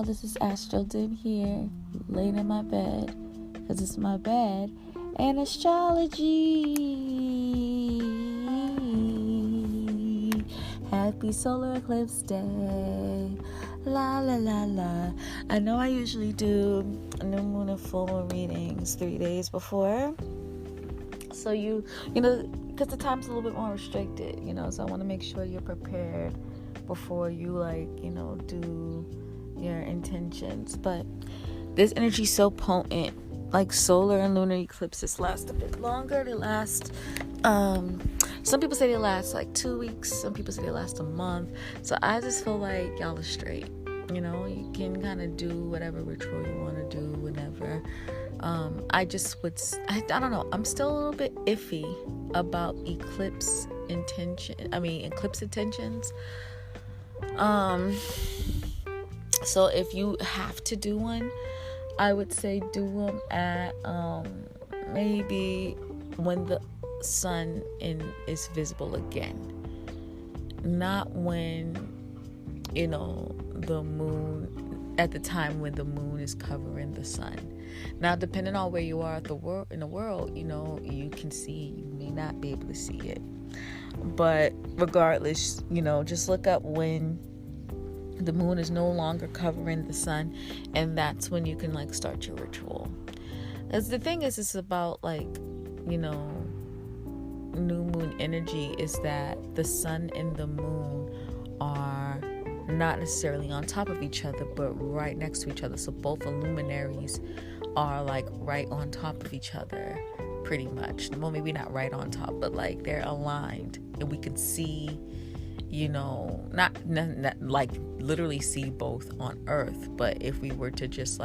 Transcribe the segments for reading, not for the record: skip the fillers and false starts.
this is ASTRODIM here, laying in my bed, because it's my bed, and astrology. Happy solar eclipse day. La la la la. I know I usually do new moon and full moon readings 3 days before. So you know, because the time's a little bit more restricted, so I want to make sure you're prepared before you do your intentions. But this energy is so potent. Like solar and lunar eclipses last a bit longer. They last some people say they last like 2 weeks, some people say they last a month. So I just feel like y'all are straight. You can kind of do whatever ritual you want to do whenever. I don't know, I'm still a little bit iffy about eclipse intentions. So if you have to do one, I would say do them at maybe when the sun is visible again, not when the moon, at the time when the moon is covering the sun. Now, depending on where you are in the world, you can see, you may not be able to see it, but regardless, just look up when the moon is no longer covering the sun, and that's when you can start your ritual. As the thing is, it's about new moon energy is that the sun and the moon are not necessarily on top of each other, but right next to each other. So both the luminaries are right on top of each other, pretty much. Well, maybe not right on top, but they're aligned, and we can see, not literally see both on Earth, but if we were to just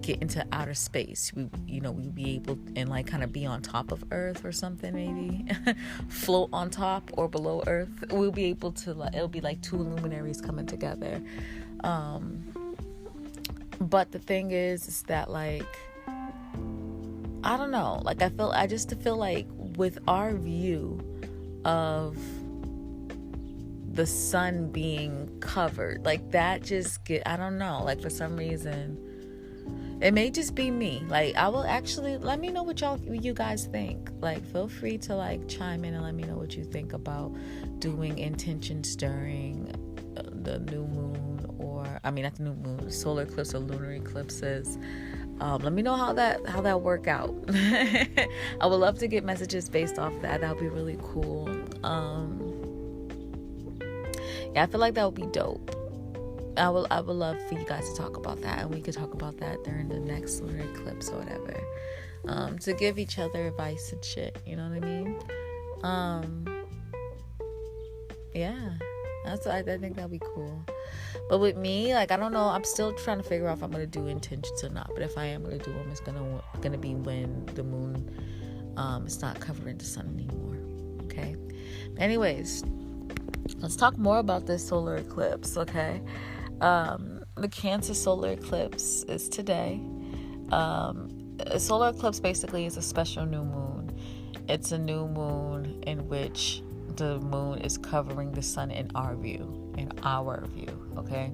get into outer space, we'd be able and kind of be on top of Earth or something, maybe float on top or below Earth. We'll be able to it'll be like two luminaries coming together. But the thing is that I don't know, I just feel like with our view of the sun being covered, that just I don't know, for some reason, it may just be me. I will actually, let me know what you guys think. Feel free to chime in and let me know what you think about doing intentions during the new moon, or not the new moon, solar eclipse or lunar eclipses. Let me know how that work out. I would love to get messages based off that. That would be really cool. I feel like that would be dope. I would love for you guys to talk about that, and we could talk about that during the next lunar eclipse or whatever, to give each other advice and shit, you know what I mean? I think that'd be cool. But with me, I don't know, I'm still trying to figure out if I'm gonna do intentions or not. But if I am gonna do them, it's gonna be when the moon is not covering the sun anymore. Okay. Anyways, let's talk more about this solar eclipse. Okay. The Cancer solar eclipse is today. A solar eclipse basically is a special new moon. It's a new moon in which the moon is covering the sun in our view. Okay.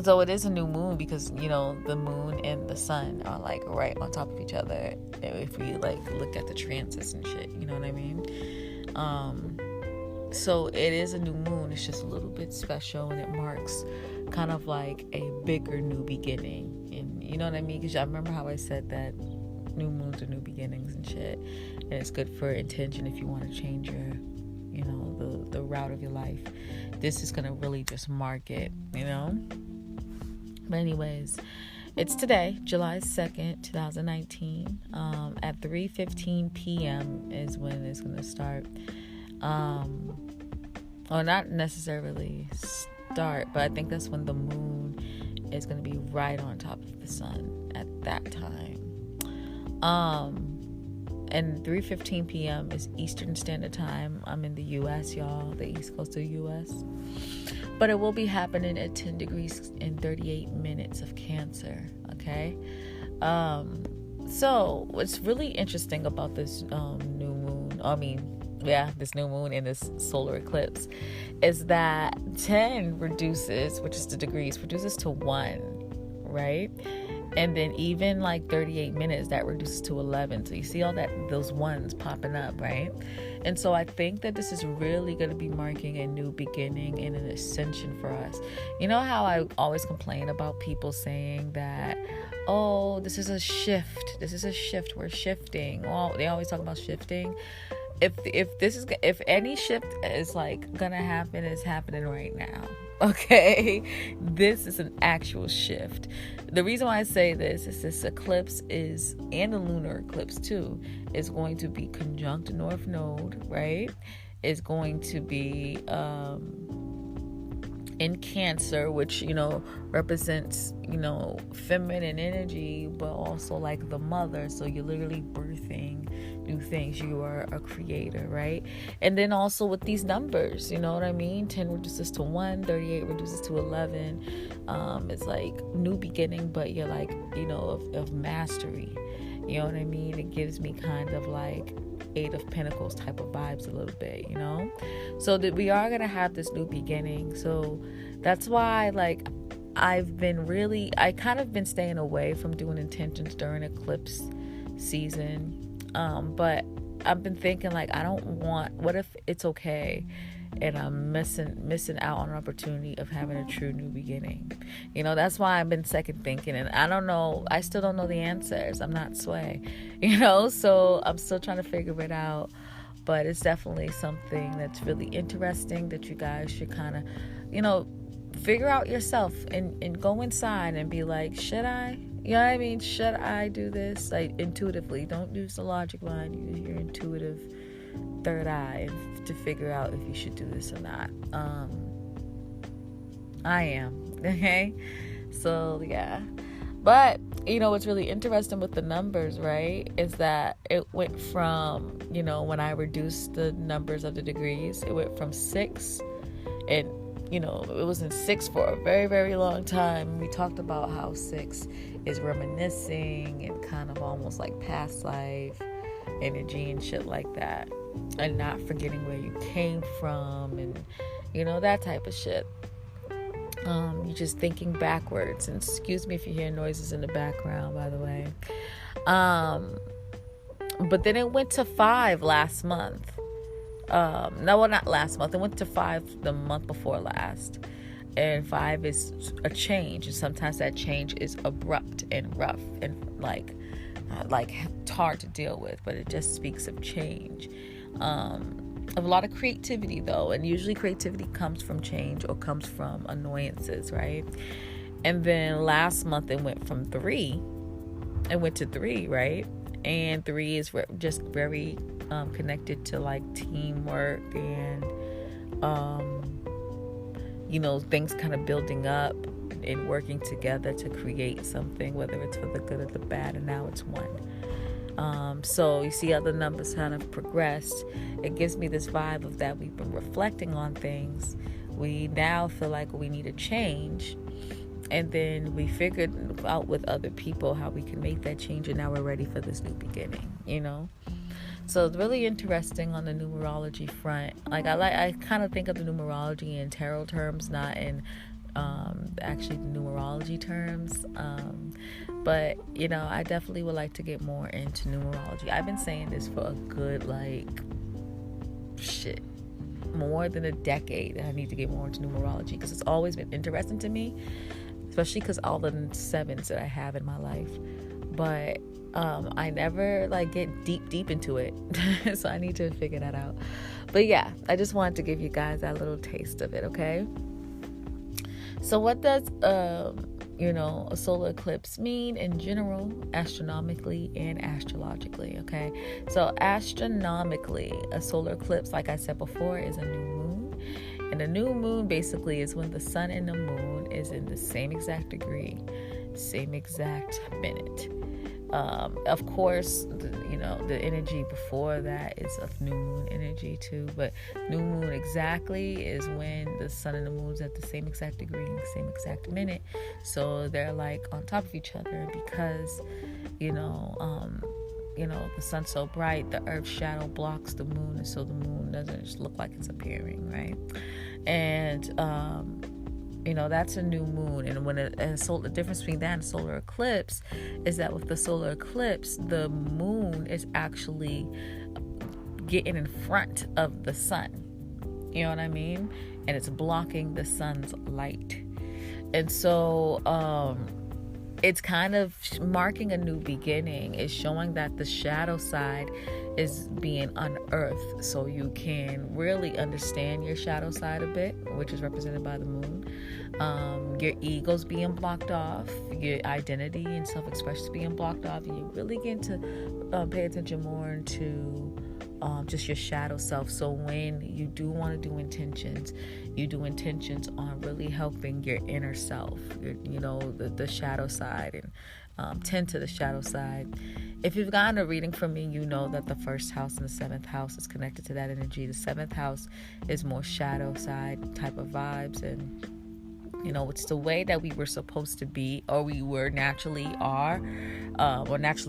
So it is a new moon because the moon and the sun are right on top of each other. If we look at the transits and shit, you know what I mean? So it is a new moon. It's just a little bit special, and it marks kind of a bigger new beginning. And you know what I mean? Because I remember how I said that new moons are new beginnings and shit, and it's good for intention if you want to change your the route of your life. This is gonna really just mark it, But anyways, it's today, July 2nd, 2019, at 3:15 p.m. is when it's gonna start. Well, not necessarily start, but I think that's when the moon is going to be right on top of the sun at that time. And 3:15 p.m. is Eastern Standard Time. I'm in the U.S., y'all, the East Coast of the U.S. But it will be happening at 10 degrees and 38 minutes of Cancer, okay? So what's really interesting about this new moon, this new moon and this solar eclipse, is that 10 reduces, which is the degrees, reduces to 1, right? And then even like 38 minutes, that reduces to 11. So you see all those ones popping up, right? And so I think that this is really going to be marking a new beginning and an ascension for us. You know how I always complain about people saying that, oh, this is a shift. We're shifting. Well, they always talk about shifting. If any shift is like gonna happen, it's happening right now. Okay, this is an actual shift. The reason why I say this is this eclipse and the lunar eclipse too, is going to be conjunct North Node, right? Is going to be in Cancer, which, represents, feminine energy, but also like the mother. So you're literally birthing new things. You are a creator, right? And then also with these numbers, you know what I mean? 10 reduces to 1, 38 reduces to 11. It's like new beginning, but you're like, of mastery. You know what I mean? It gives me kind of like 8 of Pentacles type of vibes a little bit, so that we are going to have this new beginning. So that's why, like, I kind of been staying away from doing intentions during eclipse season. But I've been thinking, like, what if it's okay and I'm missing out on an opportunity of having a true new beginning? That's why I've been second thinking, and I still don't know the answers. I'm not Sway, so I'm still trying to figure it out. But it's definitely something that's really interesting that you guys should kind of, figure out yourself and go inside and be like, should I? You know what I mean? Should I do this? Like, intuitively. Don't use the logic mind. Use your intuitive third eye to figure out if you should do this or not. I am. Okay? So, yeah. But, what's really interesting with the numbers, right, is that it went from, when I reduced the numbers of the degrees, it went from 6, and, it was in 6 for a very, very long time. We talked about how 6 is reminiscing and kind of almost like past life energy and shit like that, and not forgetting where you came from, and, that type of shit. You're just thinking backwards. And excuse me if you hear noises in the background, by the way. But then it went to 5 last month. Not last month. It went to 5 the month before last. And 5 is a change. And sometimes that change is abrupt and rough and like hard to deal with. But it just speaks of change. Of a lot of creativity, though, and usually creativity comes from change or comes from annoyances, right? And then last month it went to 3, right? And 3 is just very connected to like teamwork and things kind of building up and working together to create something, whether it's for the good or the bad. And now it's 1. So you see how the numbers kind of progressed. It gives me this vibe of that we've been reflecting on things. We now feel like we need a change. And then we figured out with other people how we can make that change. And now we're ready for this new beginning, So it's really interesting on the numerology front. Like I kind of think of the numerology in tarot terms, not in actually the numerology terms. But I definitely would like to get more into numerology. I've been saying this for a good more than a decade. I need to get more into numerology because it's always been interesting to me, especially because all the 7s that I have in my life. But I never get deep into it. So I need to figure that out. But yeah, I just wanted to give you guys that little taste of it, okay? So what does a solar eclipse mean in general, astronomically and astrologically, okay? So astronomically, a solar eclipse, like I said before, is a new moon. And a new moon basically is when the sun and the moon is in the same exact degree, same exact minute. Of course, the energy before that is of new moon energy too, but new moon exactly is when the sun and the moon's at the same exact degree in the same exact minute. So they're like on top of each other because, the sun's so bright, the earth's shadow blocks the moon, and so the moon doesn't just look like it's appearing, right? And that's a new moon. And the difference between that and solar eclipse is that with the solar eclipse, the moon is actually getting in front of the sun. You know what I mean? And it's blocking the sun's light. And so it's kind of marking a new beginning. It's showing that the shadow side is being unearthed, so you can really understand your shadow side a bit, which is represented by the moon. Your ego's being blocked off, your identity and self-expression being blocked off, and you really get to pay attention more to just your shadow self. So when you do want to do intentions, you do intentions on really helping your inner self, the shadow side, and tend to the shadow side. If you've gotten a reading from me, you know that the first house and the seventh house is connected to that energy. The seventh house is more shadow side type of vibes, and it's the way that we were supposed to be, or we were naturally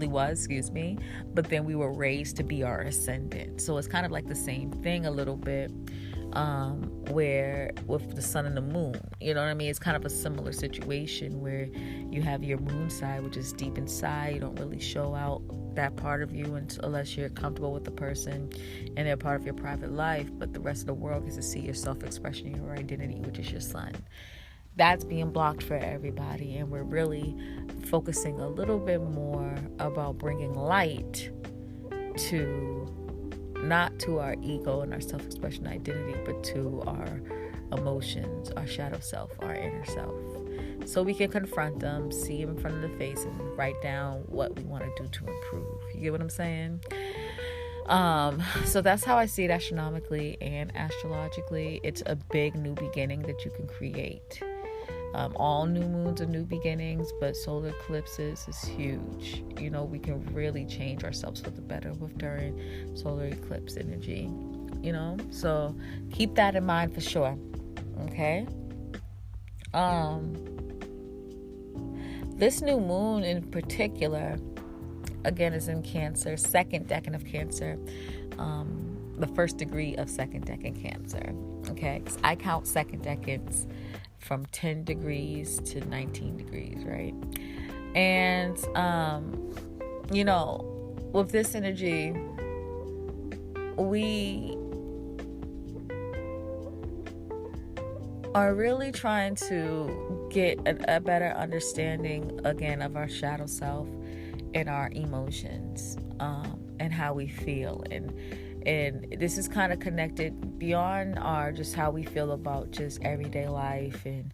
was, but then we were raised to be our ascendant. So it's kind of like the same thing a little bit, where with the sun and the moon, it's kind of a similar situation where you have your moon side, which is deep inside. You don't really show out that part of you unless you're comfortable with the person and they're part of your private life, but the rest of the world gets to see your self-expression, your identity, which is your sun. That's being blocked for everybody, and we're really focusing a little bit more about bringing light not to our ego and our self-expression identity, but to our emotions, our shadow self, our inner self. So we can confront them, see them in front of the face, and write down what we want to do to improve. You get what I'm saying? So that's how I see it astronomically and astrologically. It's a big new beginning that you can create. All new moons are new beginnings, but solar eclipses is huge. We can really change ourselves for the better during solar eclipse energy, so keep that in mind for sure. Okay. This new moon in particular, again, is in Cancer, second decan of Cancer, the first degree of second decan Cancer. Okay, 'cause I count second decans from 10 degrees to 19 degrees, right? And, with this energy, we are really trying to get a better understanding, again, of our shadow self and our emotions, and how we feel. And this is kind of connected beyond just how we feel about just everyday life and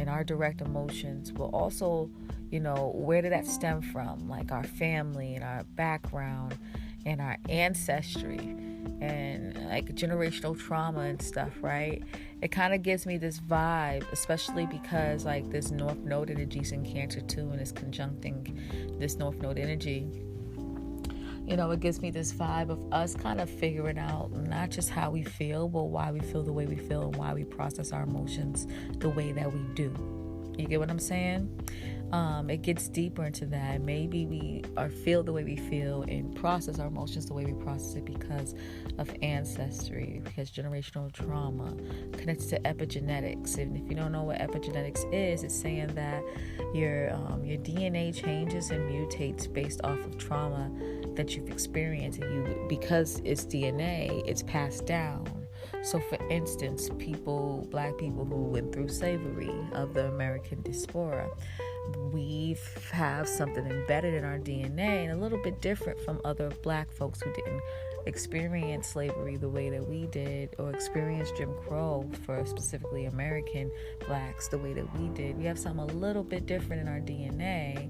our direct emotions, but also, where did that stem from? Like our family and our background and our ancestry and like generational trauma and stuff, right? It kind of gives me this vibe, especially because like this North Node energy is in Cancer too, and it's conjuncting this North Node energy. It gives me this vibe of us kind of figuring out not just how we feel, but why we feel the way we feel and why we process our emotions the way that we do. You get what I'm saying? It gets deeper into that. Maybe we feel the way we feel and process our emotions the way we process it because of ancestry, because generational trauma connected to epigenetics. And if you don't know what epigenetics is, it's saying that your DNA changes and mutates based off of trauma that you've experienced, and because it's DNA, it's passed down. So for instance, black people who went through slavery of the American diaspora, we have something embedded in our DNA and a little bit different from other black folks who didn't experience slavery the way that we did, or experience Jim Crow for specifically American blacks the way that we did. We have something a little bit different in our DNA,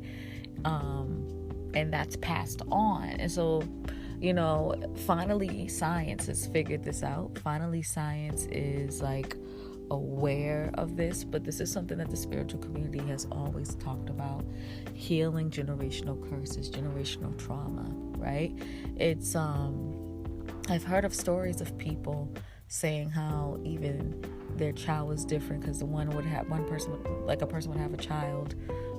and that's passed on. And so, finally science has figured this out. Finally science is like aware of this, but this is something that the spiritual community has always talked about: healing generational curses, generational trauma, right? It's I've heard of stories of people saying how even their child was different because a person would have a child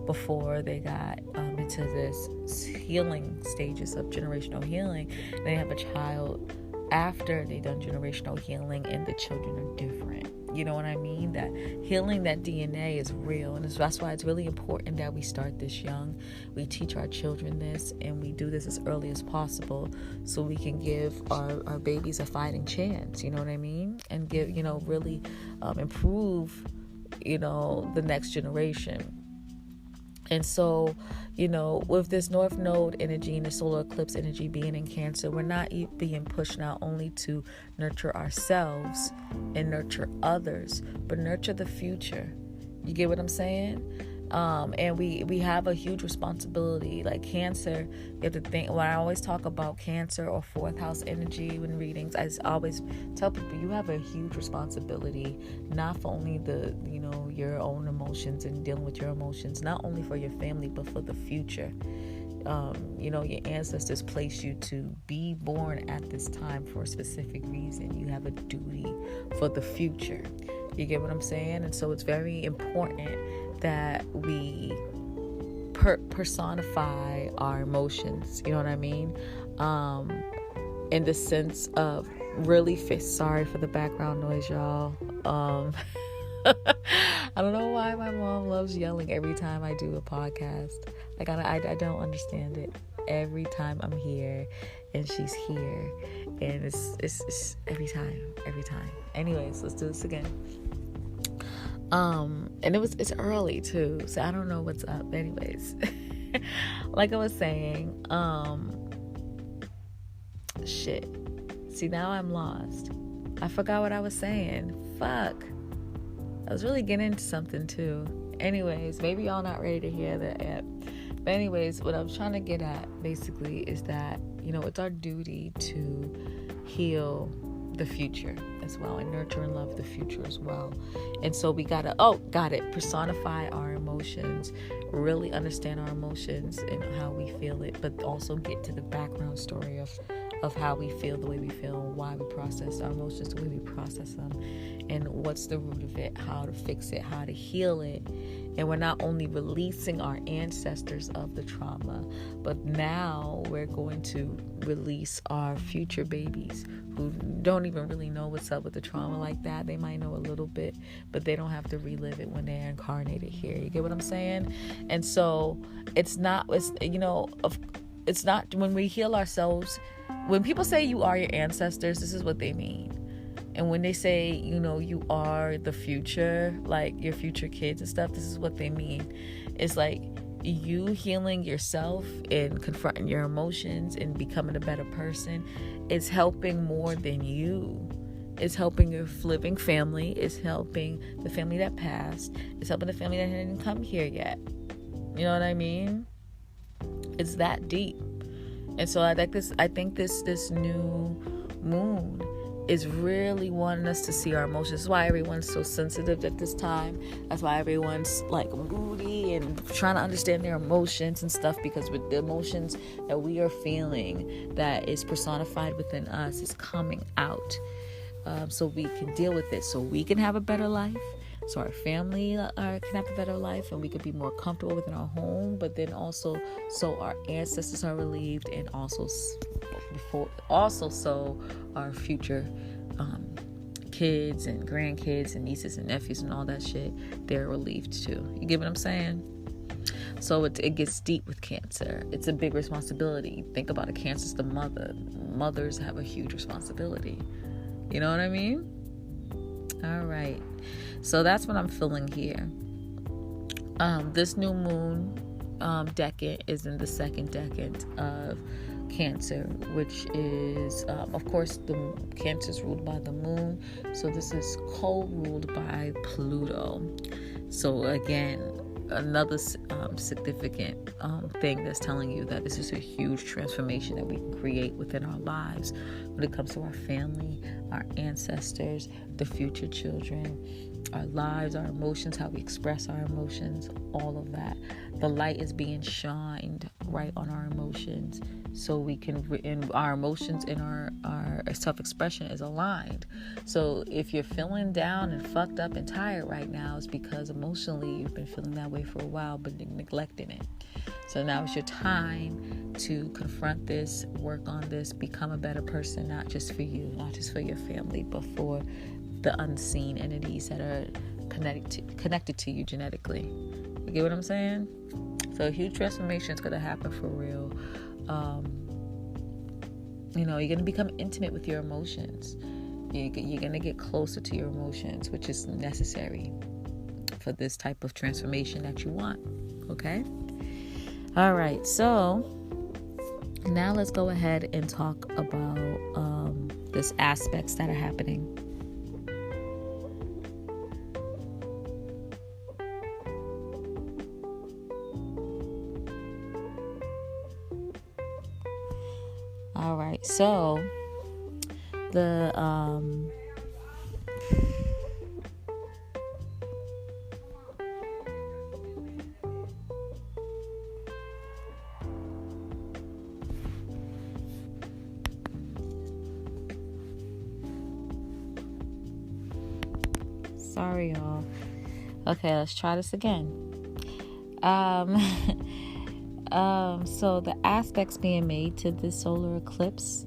before they got into into this healing stages of generational healing. They have a child after they've done generational healing, and the children are different. You know what I mean? That healing, that DNA is real. And that's why it's really important that we start this young. We teach our children this, and we do this as early as possible so we can give our babies a fighting chance. You know what I mean? And give, really improve, the next generation. And so, with this North Node energy and the solar eclipse energy being in Cancer, we're not being pushed not only to nurture ourselves and nurture others, but nurture the future. You get what I'm saying? And we have a huge responsibility. Like Cancer, you have to think, when I always talk about Cancer or fourth house energy when readings, I always tell people you have a huge responsibility, not for only your own emotions and dealing with your emotions, not only for your family, but for the future. Your ancestors placed you to be born at this time for a specific reason. You have a duty for the future. You get what I'm saying? And so it's very important that we personify our emotions. You know what I mean? In the sense of really sorry for the background noise, y'all. I don't know why my mom loves yelling every time I do a podcast. Like I don't understand it. Every time I'm here and she's here, and it's every time. Anyways, let's do this again. And it's early too, so I don't know what's up. Anyways, like I was saying, shit. See, now I'm lost. I forgot what I was saying. Fuck. I was really getting into something too. Anyways, maybe y'all not ready to hear that. But anyways, what I'm trying to get at basically is that, it's our duty to heal the future as well, and nurture and love the future as well. And so we gotta personify our emotions, really understand our emotions and how we feel it, but also get to the background story of how we feel the way we feel, why we process our emotions the way we process them, and what's the root of it, how to fix it, how to heal it. And we're not only releasing our ancestors of the trauma, but now we're going to release our future babies who don't even really know what's up with the trauma like that. They might know a little bit, but they don't have to relive it when they're incarnated here. You get what I'm saying? And so it's not when we heal ourselves. When people say you are your ancestors, this is what they mean. And when they say, you are the future, like your future kids and stuff, this is what they mean. It's like you healing yourself and confronting your emotions and becoming a better person is helping more than you. It's helping your living family. It's helping the family that passed. It's helping the family that didn't come here yet. You know what I mean? It's that deep. And so I think this new moon is really wanting us to see our emotions. That's why everyone's so sensitive at this time. That's why everyone's like moody and trying to understand their emotions and stuff, because with the emotions that we are feeling that is personified within us is coming out. So we can deal with it, so we can have a better life, so our family can have a better life, and we could be more comfortable within our home, but then also so our ancestors are relieved, and also so our future kids and grandkids and nieces and nephews and all that shit, they're relieved too. You get what I'm saying? So it gets deep with Cancer. It's a big responsibility. Think about it. Cancer's the mother. Mothers have a huge responsibility. You know what I mean? All right. So that's what I'm feeling here. This new moon decade is in the second decade of Cancer, which is, of course, the Cancer is ruled by the moon. So this is co-ruled by Pluto. So again, another significant thing that's telling you that this is a huge transformation that we can create within our lives when it comes to our family, our ancestors, the future children, our lives, our emotions, how we express our emotions, all of that. The light is being shined right on our emotions, so we can, and our emotions and our self-expression is aligned. So if you're feeling down and fucked up and tired right now, it's because emotionally you've been feeling that way for a while, but neglecting it. So now it's your time to confront this, work on this, become a better person, not just for you, not just for your family, but for the unseen entities that are connected to you genetically. You get what I'm saying? So a huge transformation is going to happen for real. You're going to become intimate with your emotions. You're going to get closer to your emotions, which is necessary for this type of transformation that you want. Okay? All right. So now let's go ahead and talk about these aspects that are happening. All right, so the sorry y'all. Okay, let's try this again. So the aspects being made to this solar eclipse,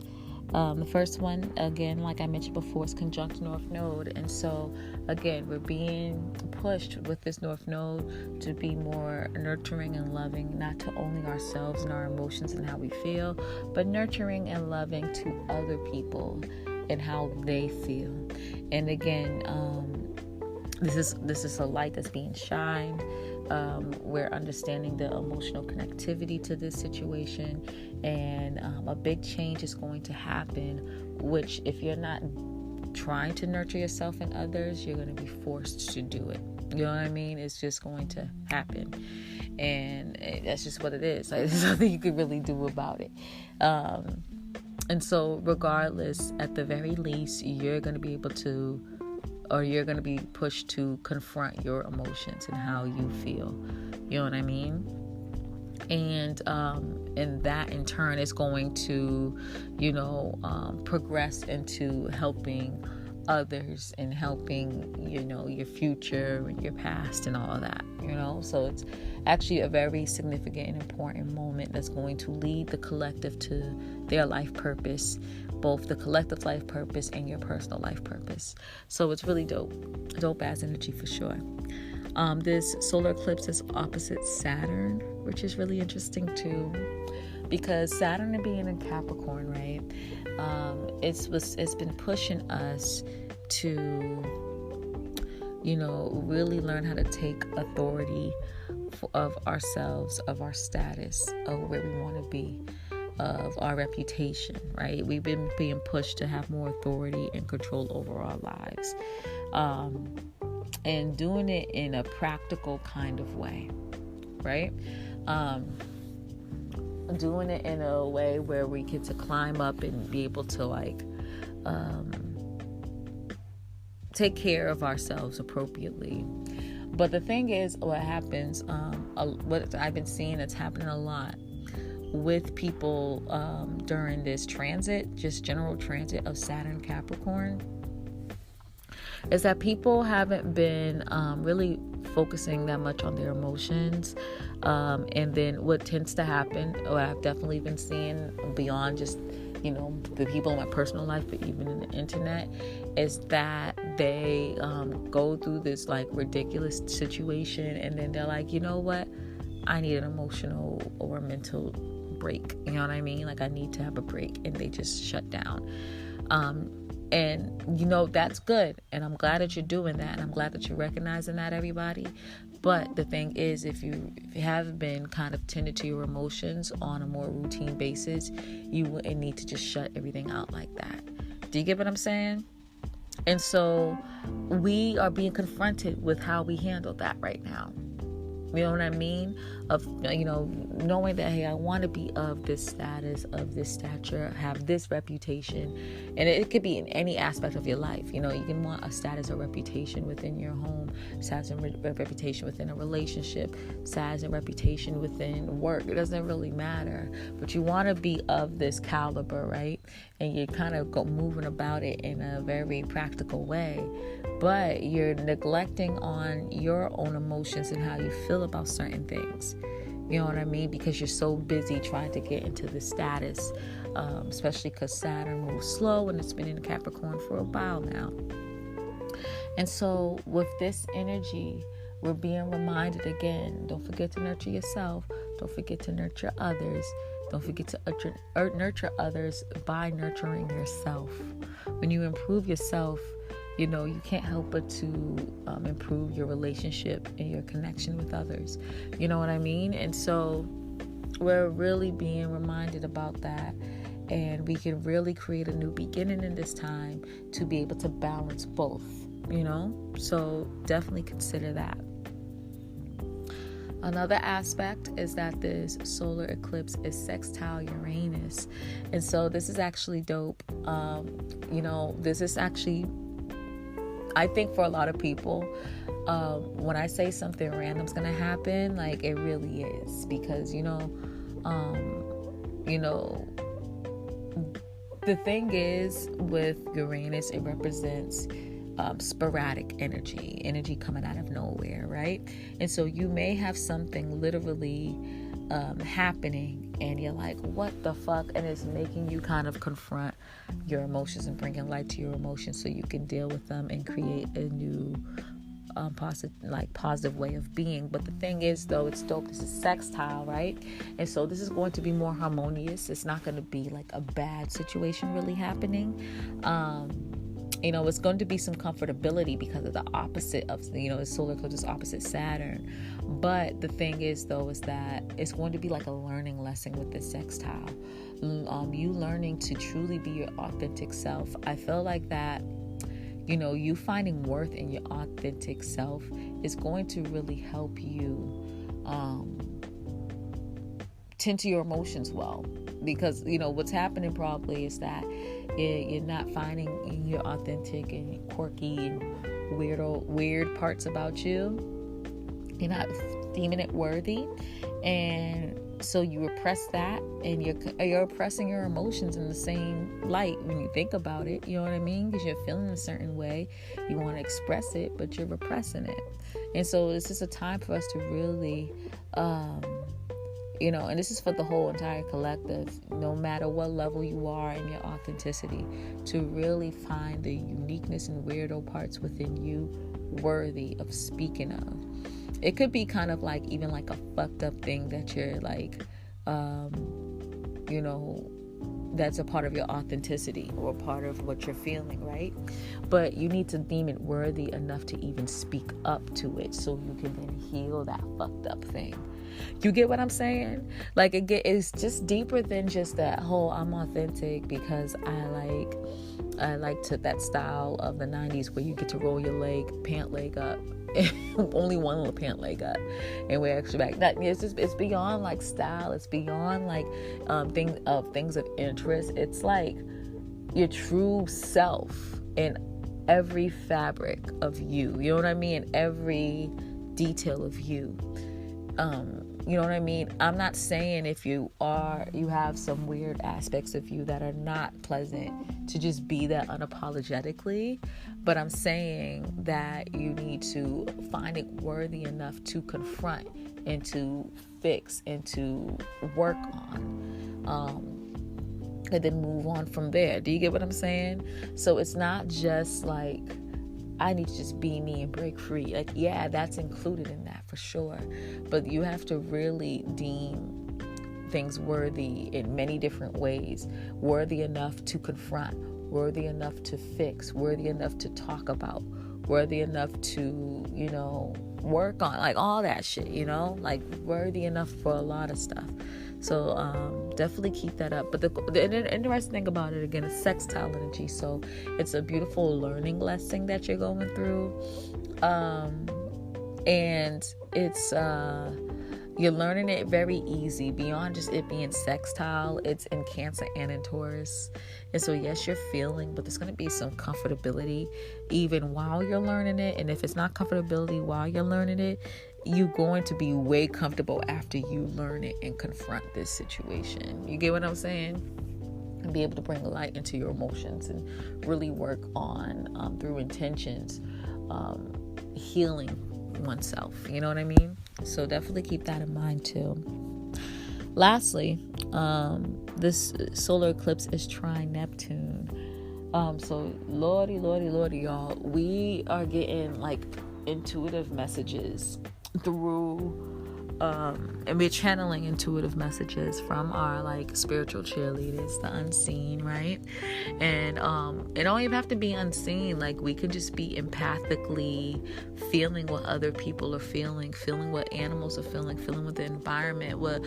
the first one, again, like I mentioned before, is conjunct North Node. And so, again, we're being pushed with this North Node to be more nurturing and loving, not to only ourselves and our emotions and how we feel, but nurturing and loving to other people and how they feel. And again, this is a light that's being shined. We're understanding the emotional connectivity to this situation, and a big change is going to happen, which if you're not trying to nurture yourself and others, you're going to be forced to do it. You know what I mean? It's just going to happen, and that's just what it is. Like, there's nothing you can really do about it. And so regardless, at the very least, you're going to be able to, or you're going to be pushed to confront your emotions and how you feel. You know what I mean? And that in turn is going to, progress into helping others and helping, your future and your past and all of that, So it's actually a very significant and important moment that's going to lead the collective to their life purpose, both the collective life purpose and your personal life purpose. So it's really dope ass energy for sure. This solar eclipse is opposite Saturn, which is really interesting too, because Saturn being in Capricorn, right? It's been pushing us to, really learn how to take authority of ourselves, of our status, of where we want to be, of our reputation, right? We've been being pushed to have more authority and control over our lives, and doing it in a practical kind of way, right? Doing it in a way where we get to climb up and be able to take care of ourselves appropriately. But the thing is, what happens, what I've been seeing that's happening a lot with people during this transit, just general transit of Saturn Capricorn, is that people haven't been really focusing that much on their emotions. And then what tends to happen, what I've definitely been seeing beyond just, the people in my personal life, but even in the internet, is that they go through this ridiculous situation, and then they're like, you know what? I need an emotional or mental break. You know what I mean? I need to have a break, and they just shut down. And, that's good. And I'm glad that you're doing that. And I'm glad that you're recognizing that, everybody. But the thing is, if you have been kind of tended to your emotions on a more routine basis, you wouldn't need to just shut everything out like that. Do you get what I'm saying? And so we are being confronted with how we handle that right now. You know what I mean? Of, knowing that, hey, I want to be of this status, of this stature, have this reputation. And it could be in any aspect of your life. You can want a status or reputation within your home, status and reputation within a relationship, status and reputation within work. It doesn't really matter. But you want to be of this caliber, right? And you're kind of moving about it in a very practical way. But you're neglecting on your own emotions and how you feel about certain things. You know what I mean? Because you're so busy trying to get into the status, especially because Saturn moves slow and it's been in Capricorn for a while now. And so with this energy, we're being reminded again, don't forget to nurture yourself. Don't forget to nurture others. Don't forget to nurture others by nurturing yourself. When you improve yourself, you can't help but to improve your relationship and your connection with others. You know what I mean? And so we're really being reminded about that. And we can really create a new beginning in this time to be able to balance both, So definitely consider that. Another aspect is that this solar eclipse is sextile Uranus. And so this is actually dope. This is actually, I think for a lot of people, when I say something random's going to happen, like it really is. Because, the thing is with Uranus, it represents sporadic energy coming out of nowhere, right? And so you may have something literally happening and you're like, what the fuck? And it's making you kind of confront your emotions and bringing light to your emotions so you can deal with them and create a new positive way of being. But the thing is, though, it's dope. This is sextile, right? And so this is going to be more harmonious. It's not going to be like a bad situation really happening. It's going to be some comfortability because of the opposite of, the solar eclipse is opposite Saturn. But the thing is, though, is that it's going to be like a learning lesson with this sextile. You learning to truly be your authentic self. I feel like that, you finding worth in your authentic self is going to really help you tend to your emotions well. Because, what's happening probably is that you're not finding your authentic and quirky and weird parts about you. You're not deeming it worthy. And so you repress that, and you're oppressing your emotions in the same light when you think about it. You know what I mean? Because you're feeling a certain way. You want to express it, but you're repressing it. And so this is a time for us to really... and this is for the whole entire collective, no matter what level you are in your authenticity, to really find the uniqueness and weirdo parts within you worthy of speaking of. It could be kind of like even like a fucked up thing that you're like, that's a part of your authenticity or part of what you're feeling, right? But you need to deem it worthy enough to even speak up to it so you can then heal that fucked up thing. You get what I'm saying? Like it's just deeper than just that whole I'm authentic because I like to that style of the 90s where you get to roll your pant leg up. Only one little pant leg up, and we're actually back. That it's beyond like style. It's beyond like things of interest. It's like your true self in every fabric of you. You know what I mean? Every detail of you. You know what I mean? I'm not saying if you have some weird aspects of you that are not pleasant to just be that unapologetically, but I'm saying that you need to find it worthy enough to confront and to fix and to work on, and then move on from there. Do you get what I'm saying? So it's not just like, I need to just be me and break free. Like, yeah, that's included in that for sure. But you have to really deem things worthy in many different ways. Worthy enough to confront. Worthy enough to fix. Worthy enough to talk about. Worthy enough to, work on. Like all that shit, Like worthy enough for a lot of stuff. So definitely keep that up. But the interesting thing about it, again, is sextile energy. So it's a beautiful learning lesson that you're going through. And it's you're learning it very easy, beyond just it being sextile. It's in Cancer and in Taurus. And so yes, you're feeling, but there's going to be some comfortability even while you're learning it. And if it's not comfortability while you're learning it, you're going to be way comfortable after you learn it and confront this situation. You get what I'm saying? And be able to bring light into your emotions and really work on, through intentions, healing oneself. You know what I mean? So definitely keep that in mind too. Lastly, this solar eclipse is trine Neptune. So lordy, y'all, we are getting like intuitive messages through and we're channeling intuitive messages from our like spiritual cheerleaders, the unseen, right? And it don't even have to be unseen. Like, we can just be empathically feeling what other people are feeling what animals are feeling what the environment, what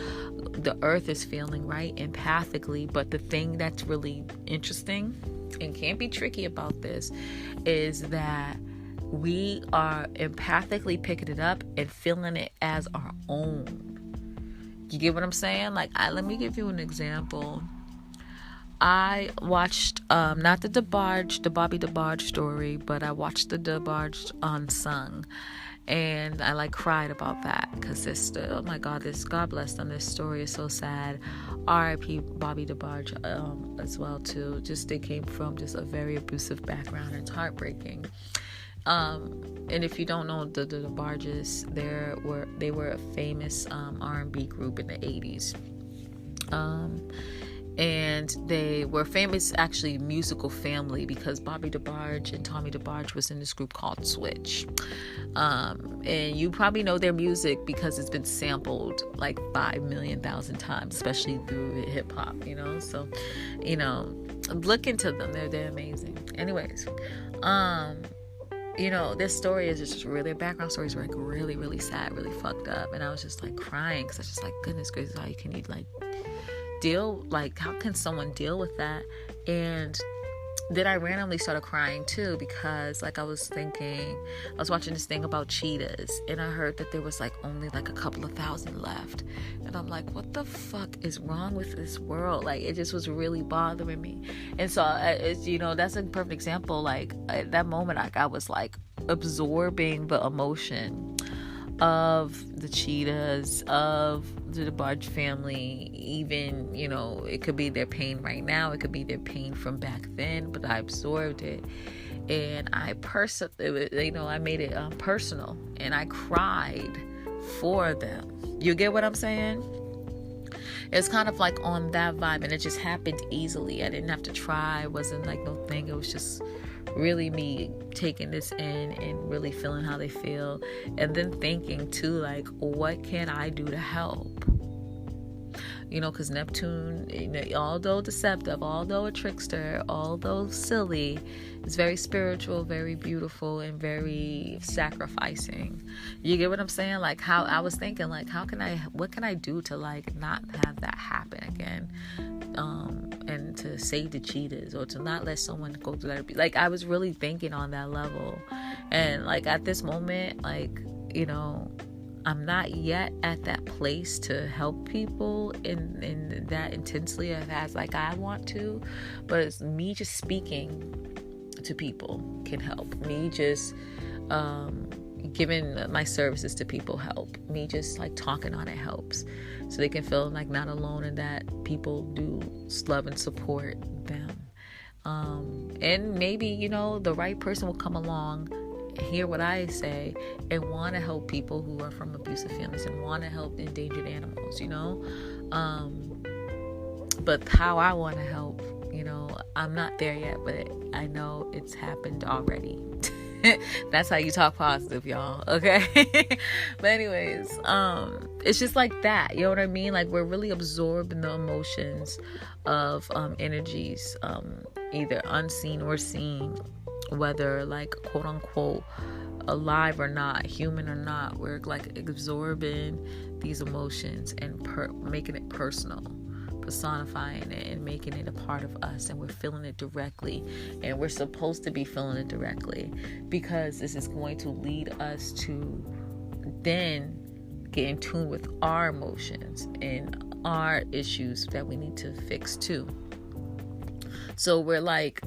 the earth is feeling, right? Empathically. But the thing that's really interesting and can't be tricky about this is that we are empathically picking it up and feeling it as our own. You get what I'm saying? Like, let me give you an example. I watched not the Bobby DeBarge story, but I watched the DeBarge Unsung, and I like cried about that because this, oh my God, this, God bless them, this story is so sad. R.I.P. Bobby DeBarge as well too. Just, they came from just a very abusive background. It's heartbreaking. And if you don't know the DeBarges, they were a famous R&B group in the 80s. And they were famous, actually, musical family, because Bobby DeBarge and Tommy DeBarge was in this group called Switch. And you probably know their music because it's been sampled like 5 million thousand times, especially through hip hop, you know? So, you know, look into them. They're amazing. Anyways, you know, this story is just really, background stories were like really, really sad, really fucked up. And I was just like crying because I was just like, goodness gracious, how can you like deal, like, how can someone deal with that? And then I randomly started crying too, because like I was watching this thing about cheetahs, and I heard that there was like only like a couple of thousand left, and I'm like, what the fuck is wrong with this world? Like, it just was really bothering me. And so it's, you know, that's a perfect example. Like, at that moment, like, I was like absorbing the emotion of the cheetahs, of the DeBarge family. Even, you know, it could be their pain right now, it could be their pain from back then, but I absorbed it, and I made it personal, and I cried for them. You get what I'm saying? It's kind of like on that vibe, and it just happened easily. I didn't have to try. It wasn't like no thing. It was just really me taking this in and really feeling how they feel, and then thinking too, like, what can I do to help? You know, because Neptune, you know, although deceptive, although a trickster, although silly, is very spiritual, very beautiful, and very sacrificing. You get what I'm saying? Like, how I was thinking, like, what can I do to like not have that happen again? And to save the cheetahs, or to not let someone go through that. Like, I was really thinking on that level. And like, at this moment, like, you know, I'm not yet at that place to help people in that intensely as like I want to, but it's me just speaking to people can help. Me just giving my services to people help. Me just like talking on it helps, so they can feel like not alone, and that people do love and support them. And maybe, you know, the right person will come along, hear what I say, and want to help people who are from abusive families, and want to help endangered animals, you know. But how I want to help, you know, I'm not there yet, but I know it's happened already. That's how you talk positive, y'all. Okay. But anyways, it's just like that, you know what I mean? Like, we're really absorbed in the emotions of energies, either unseen or seen, whether like quote unquote alive or not, human or not. We're like absorbing these emotions and making it personal, personifying it and making it a part of us, and we're feeling it directly, and we're supposed to be feeling it directly, because this is going to lead us to then get in tune with our emotions and our issues that we need to fix too. So we're like,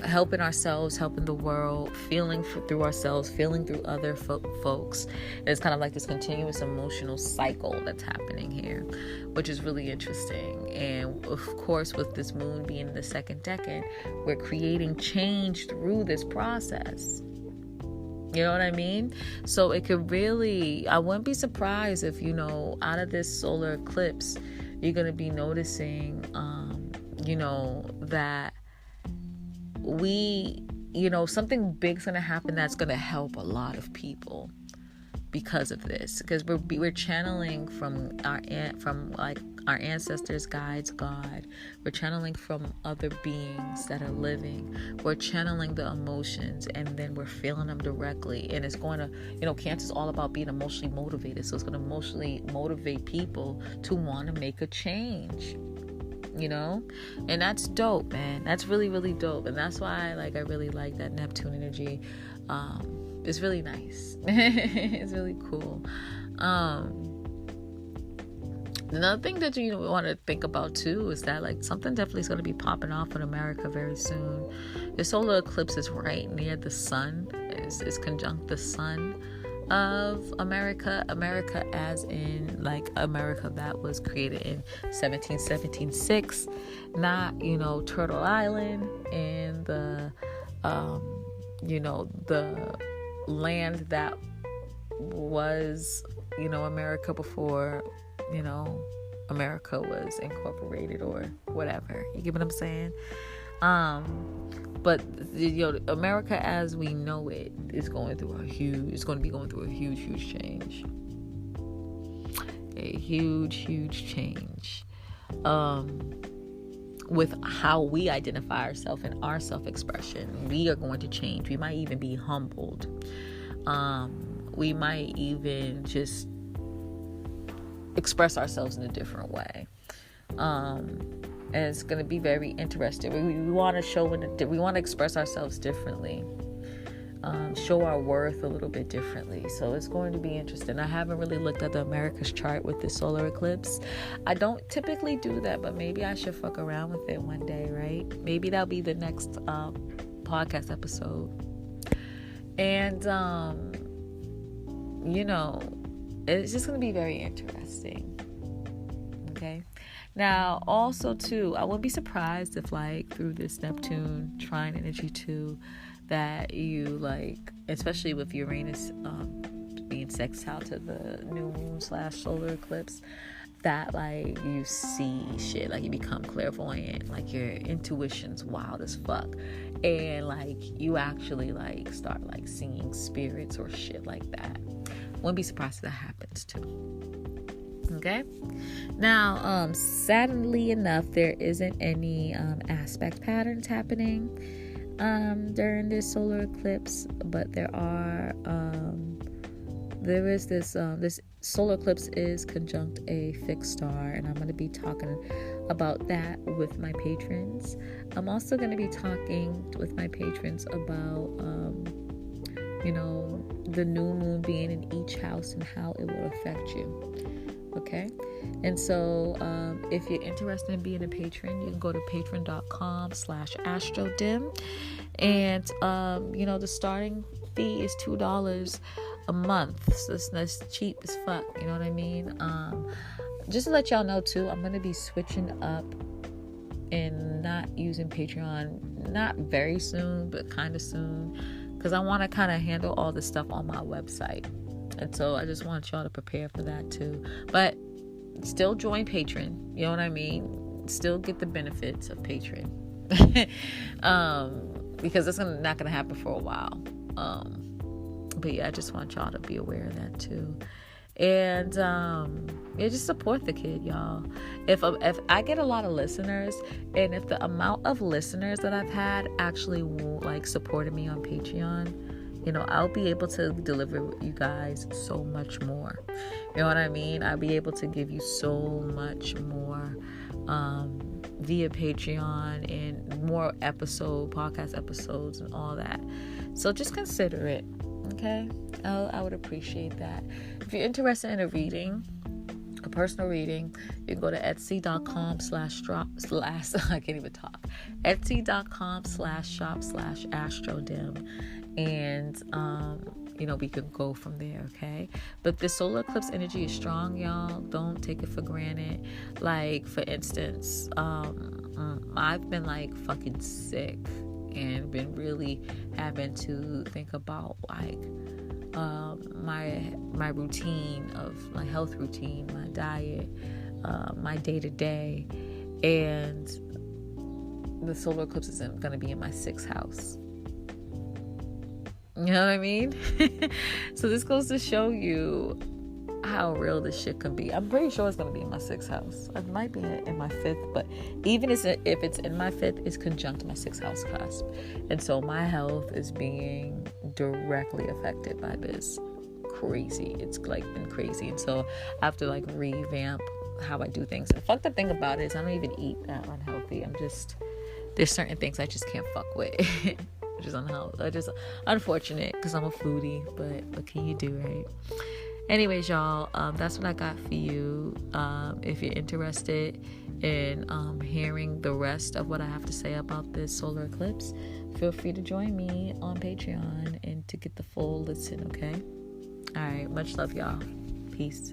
helping ourselves, helping the world, feeling through ourselves, feeling through other folks. And it's kind of like this continuous emotional cycle that's happening here, which is really interesting. And of course, with this moon being in the second decan, we're creating change through this process. You know what I mean? So it could really, I wouldn't be surprised if, out of this solar eclipse, you're going to be noticing, that something big's going to happen that's going to help a lot of people because of this. Because we're channeling from our ancestors, guides, God. We're channeling from other beings that are living. We're channeling the emotions, and then we're feeling them directly. And it's going to, Cancer's all about being emotionally motivated. So it's going to emotionally motivate people to want to make a change. And that's dope, man. That's really, really dope. And that's why I really like that Neptune energy. It's really nice. It's really cool. Another thing that you want to think about too is that something definitely is going to be popping off in America very soon. The solar eclipse is right near the sun. It's conjunct the sun of America as in America that was created in 1776, not Turtle Island and the the land that was America before America was incorporated or whatever. You get what I'm saying? But America as we know it is going to be going through a huge change. A huge change. With how we identify ourselves and our self-expression. We are going to change. We might even be humbled. We might even just express ourselves in a different way. And it's going to be very interesting. We want to show we want to express ourselves differently, show our worth a little bit differently. So it's going to be interesting. I haven't really looked at the America's chart with the solar eclipse. I don't typically do that, but maybe I should fuck around with it one day, right? Maybe that'll be the next podcast episode. And it's just going to be very interesting. Okay. Now, also, too, I wouldn't be surprised if, through this Neptune trine energy, too, that you, especially with Uranus being sextile to the new moon / solar eclipse, that, you see shit, you become clairvoyant, your intuition's wild as fuck, and, you actually, start, seeing spirits or shit like that. Wouldn't be surprised if that happens, too. Okay. Now, sadly enough, there isn't any aspect patterns happening during this solar eclipse, but there is this solar eclipse is conjunct a fixed star, and I'm going to be talking about that with my patrons. I'm also going to be talking with my patrons about the new moon being in each house and how it will affect you. Okay, and so if you're interested in being a patron, you can go to patreon.com/ASTRODIM, and the starting fee is $2 a month, so that's cheap as fuck. You know what I mean? Just to let y'all know too, I'm gonna be switching up and not using Patreon, not very soon, but kind of soon, because I want to kind of handle all this stuff on my website. And so I just want y'all to prepare for that too. But still join Patreon. You know what I mean? Still get the benefits of Patreon. Because that's not going to happen for a while. But yeah, I just want y'all to be aware of that too. And just support the kid, y'all. If I get a lot of listeners, and if the amount of listeners that I've had actually supported me on Patreon, I'll be able to deliver you guys so much more. You know what I mean? I'll be able to give you so much more via Patreon and more podcast episodes and all that. So just consider it. Okay, I would appreciate that. If you're interested in a reading, a personal reading, you can go to etsy.com/shop/ I can't even talk. etsy.com/shop/ASTRODIM, and we can go from there. Okay, but this solar eclipse energy is strong, y'all. Don't take it for granted. Like, for instance, I've been like fucking sick and been really having to think about like my routine of my health routine, my diet, my day-to-day, and the solar eclipse is going to be in my 6th house. You know what I mean? So this goes to show you how real this shit can be. I'm pretty sure it's going to be in my 6th house. It might be in my 5th, but even if it's in my 5th, it's conjunct my 6th house cusp. And so my health is being directly affected by this. Crazy. It's like been crazy. And so I have to like revamp how I do things. The fucked up thing about it is I don't even eat that unhealthy. There's certain things I just can't fuck with. Which is unhealthy. Just unfortunate because I'm a foodie, but what can you do, right? Anyways, y'all, that's what I got for you. If you're interested in hearing the rest of what I have to say about this solar eclipse, feel free to join me on Patreon and to get the full listen, okay? All right, much love, y'all. Peace.